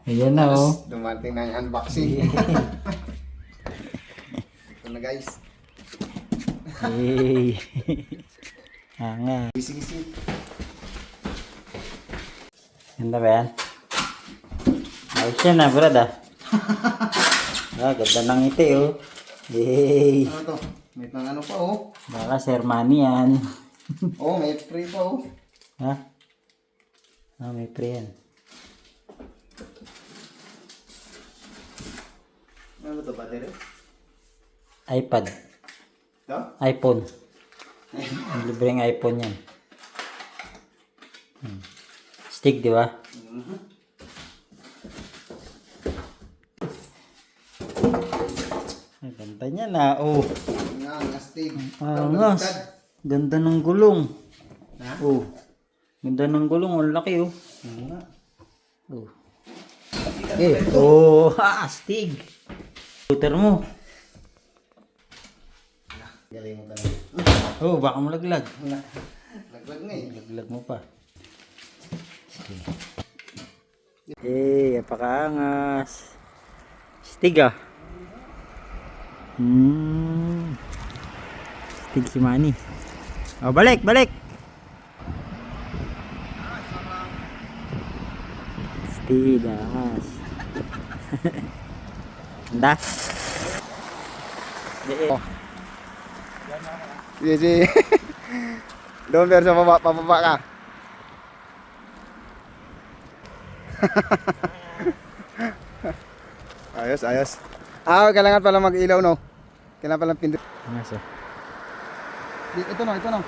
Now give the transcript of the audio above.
Ayan na oh. Dumating na yung unboxing. Ito na guys. Hey. Hanga. Gisi-gisi. Ganda ba yan? Ayos yan na, brad ah. Ganda ng ngiti oh. Hey. Ano to? May pang ano pa oh. Baka Shermani yan. Oh, may free pa oh. Ha? Ah, may pre yan. Ano to, battery? iPad. Ito? iPhone. Libreng iPhone yan. Stick, di ba? Ang ganda niya na. Oh. Nga, ngastig. Angas. Ganda ng gulong. Ha? Oh. Ganda ng gulong. Ang laki oh. Nga. Oh. Oh. Astig. Scooter mo. Galing mo talaga. Oh, baka malaglag. Naglag nga eh. Laglag mo pa. Sige. Eh, apakaangas. Stig ah. Stig si Manny. Oh, balik, balik. Stig angas. Anda. Oh. Sige, sige. Doon pero sa baba, pababa ka. Ayos, ayos. Kailangan pala mag-ilaw no. Kailangan pala pindot. Angas oh. Ito no, ito no.